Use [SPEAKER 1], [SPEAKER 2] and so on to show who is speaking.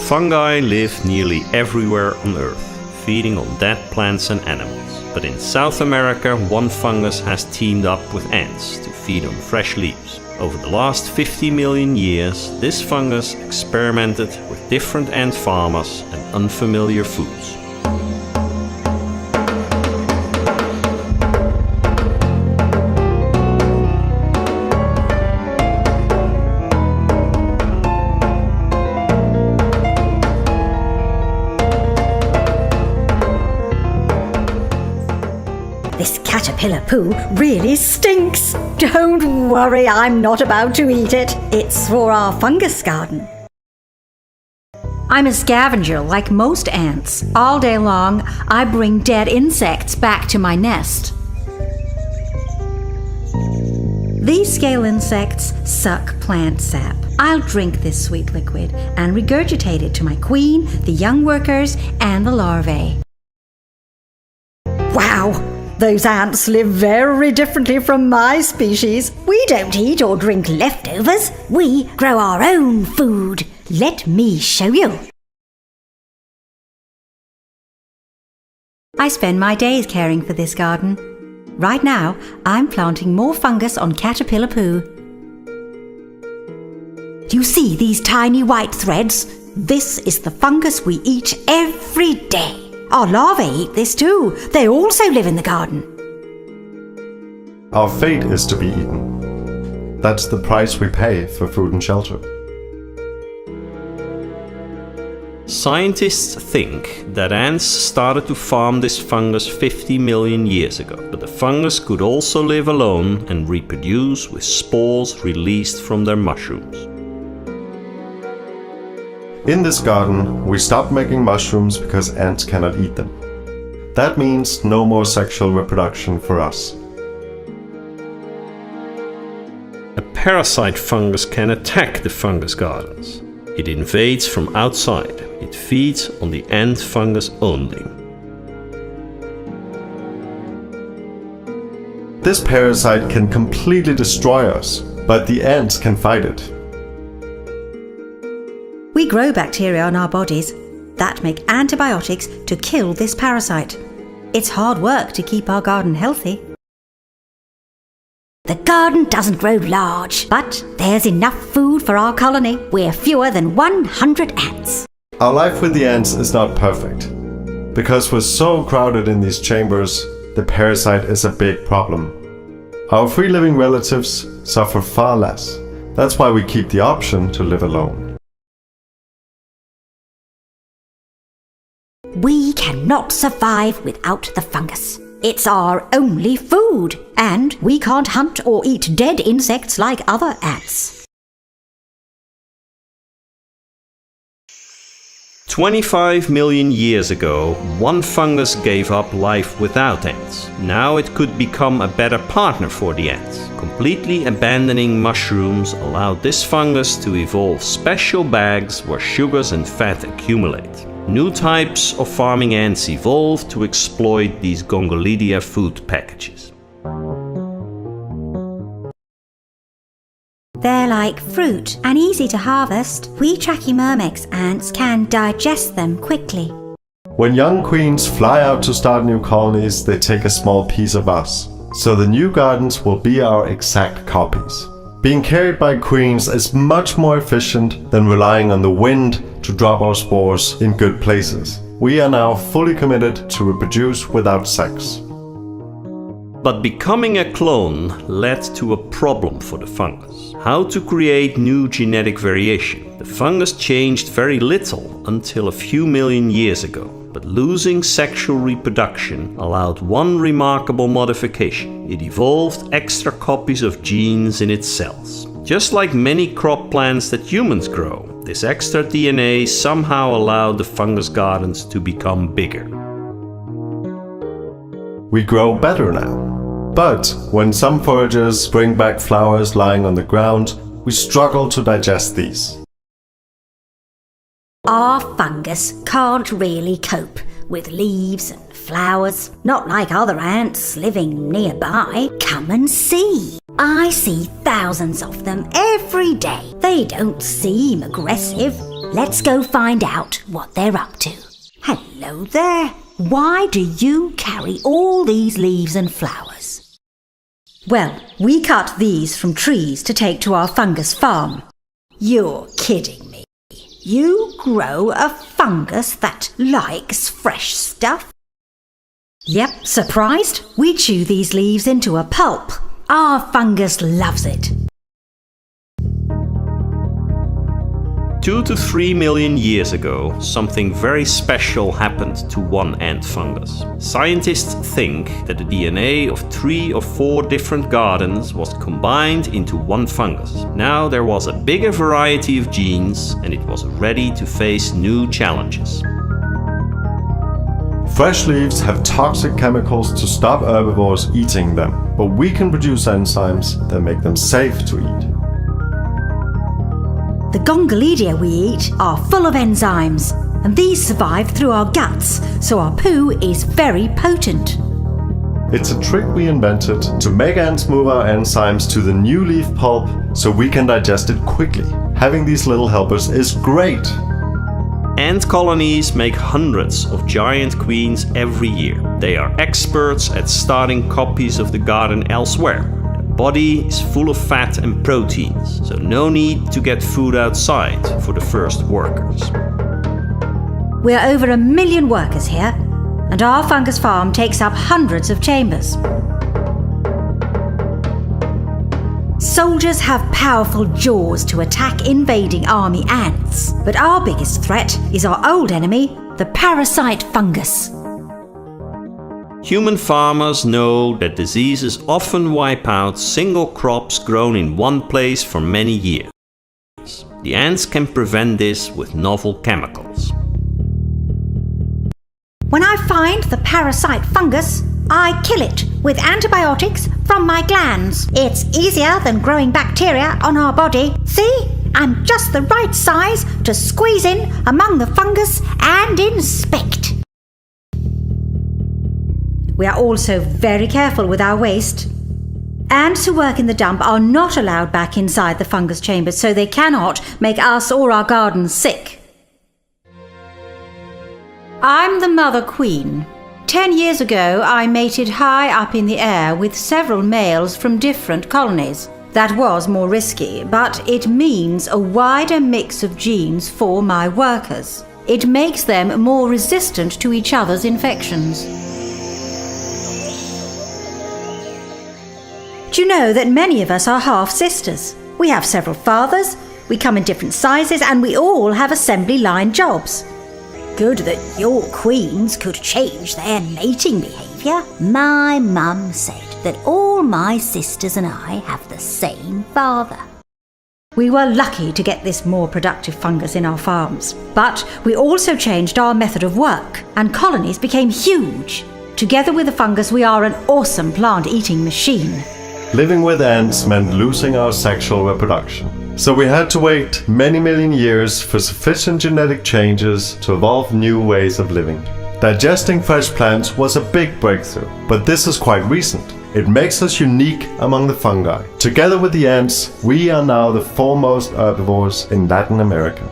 [SPEAKER 1] Fungi live nearly everywhere on Earth, feeding on dead plants and animals. But in South America, one fungus has teamed up with ants to feed on fresh leaves. Over the last 50 million years, this fungus experimented with different ant farmers and unfamiliar foods.
[SPEAKER 2] This caterpillar poo really stinks. Don't worry, I'm not about to eat it. It's for our fungus garden. I'm a scavenger like most ants. All day long, I bring dead insects back to my nest. These scale insects suck plant sap. I'll drink this sweet liquid and regurgitate it to my queen, the young workers, and the larvae. Wow! Those ants live very differently from my species. We don't eat or drink leftovers. We grow our own food. Let me show you. I spend my days caring for this garden. Right now, I'm planting more fungus on caterpillar poo. Do you see these tiny white threads? This is the fungus we eat every day. Our larvae eat this too. They also live in the garden.
[SPEAKER 3] Our fate is to be eaten. That's the price we pay for food and shelter.
[SPEAKER 1] Scientists think that ants started to farm this fungus 50 million years ago, but the fungus could also live alone and reproduce with spores released from their mushrooms.
[SPEAKER 3] In this garden, we stopped making mushrooms because ants cannot eat them. That means no more sexual reproduction for us.
[SPEAKER 1] A parasite fungus can attack the fungus gardens. It invades from outside. It feeds on the ant fungus only.
[SPEAKER 3] This parasite can completely destroy us, but the ants can fight it.
[SPEAKER 2] We grow bacteria on our bodies that make antibiotics to kill this parasite. It's hard work to keep our garden healthy. The garden doesn't grow large, but there's enough food for our colony. We're fewer than 100 ants.
[SPEAKER 3] Our life with the ants is not perfect. Because we're so crowded in these chambers, the parasite is a big problem. Our free-living relatives suffer far less. That's why we keep the option to live alone.
[SPEAKER 2] We cannot survive without the fungus. It's our only food, and we can't hunt or eat dead insects like other ants.
[SPEAKER 1] 25 million years ago, one fungus gave up life without ants. Now it could become a better partner for the ants. Completely abandoning mushrooms allowed this fungus to evolve special bags where sugars and fat accumulate. New types of farming ants evolved to exploit these Gongolidia food packages.
[SPEAKER 2] They're like fruit and easy to harvest. We Trachymyrmex ants can digest them quickly.
[SPEAKER 3] When young queens fly out to start new colonies, they take a small piece of us. So the new gardens will be our exact copies. Being carried by queens is much more efficient than relying on the wind to drop our spores in good places. We are now fully committed to reproduce without sex.
[SPEAKER 1] But becoming a clone led to a problem for the fungus. How to create new genetic variation. The fungus changed very little until a few million years ago, but losing sexual reproduction allowed one remarkable modification. It evolved extra copies of genes in its cells. Just like many crop plants that humans grow, this extra DNA somehow allowed the fungus gardens to become bigger.
[SPEAKER 3] We grow better now. But when some foragers bring back flowers lying on the ground, we struggle to digest these.
[SPEAKER 2] Our fungus can't really cope with leaves and flowers, not like other ants living nearby. Come and see. I see thousands of them every day. They don't seem aggressive. Let's go find out what they're up to. Hello there. Why do you carry all these leaves and flowers? Well, we cut these from trees to take to our fungus farm. You're kidding me. You grow a fungus that likes fresh stuff? Yep, surprised? We chew these leaves into a pulp. Our fungus loves it.
[SPEAKER 1] 2 to 3 million years ago, something very special happened to one ant fungus. Scientists think that the DNA of 3 or 4 different gardens was combined into one fungus. Now there was a bigger variety of genes and it was ready to face new challenges.
[SPEAKER 3] Fresh leaves have toxic chemicals to stop herbivores eating them, but we can produce enzymes that make them safe to eat.
[SPEAKER 2] The gongolidia we eat are full of enzymes, and these survive through our guts, so our poo is very potent.
[SPEAKER 3] It's a trick we invented to make ants move our enzymes to the new leaf pulp so we can digest it quickly. Having these little helpers is great.
[SPEAKER 1] Ant colonies make hundreds of giant queens every year. They are experts at starting copies of the garden elsewhere. Body is full of fat and proteins, so no need to get food outside for the first workers.
[SPEAKER 2] We're over 1 million workers here, and our fungus farm takes up hundreds of chambers. Soldiers have powerful jaws to attack invading army ants, but our biggest threat is our old enemy, the parasite fungus.
[SPEAKER 1] Human farmers know that diseases often wipe out single crops grown in one place for many years. The ants can prevent this with novel chemicals.
[SPEAKER 2] When I find the parasite fungus, I kill it with antibiotics from my glands. It's easier than growing bacteria on our body. See? I'm just the right size to squeeze in among the fungus and inspect. We are also very careful with our waste. Ants who work in the dump are not allowed back inside the fungus chambers, so they cannot make us or our gardens sick. I'm the mother queen. 10 years ago, I mated high up in the air with several males from different colonies. That was more risky, but it means a wider mix of genes for my workers. It makes them more resistant to each other's infections. Do you know that many of us are half-sisters? We have several fathers, we come in different sizes, and we all have assembly line jobs. Good that your queens could change their mating behaviour. My mum said that all my sisters and I have the same father. We were lucky to get this more productive fungus in our farms, but we also changed our method of work, and colonies became huge. Together with the fungus, we are an awesome plant-eating machine.
[SPEAKER 3] Living with ants meant losing our sexual reproduction. So we had to wait many million years for sufficient genetic changes to evolve new ways of living. Digesting fresh plants was a big breakthrough, but this is quite recent. It makes us unique among the fungi. Together with the ants, we are now the foremost herbivores in Latin America.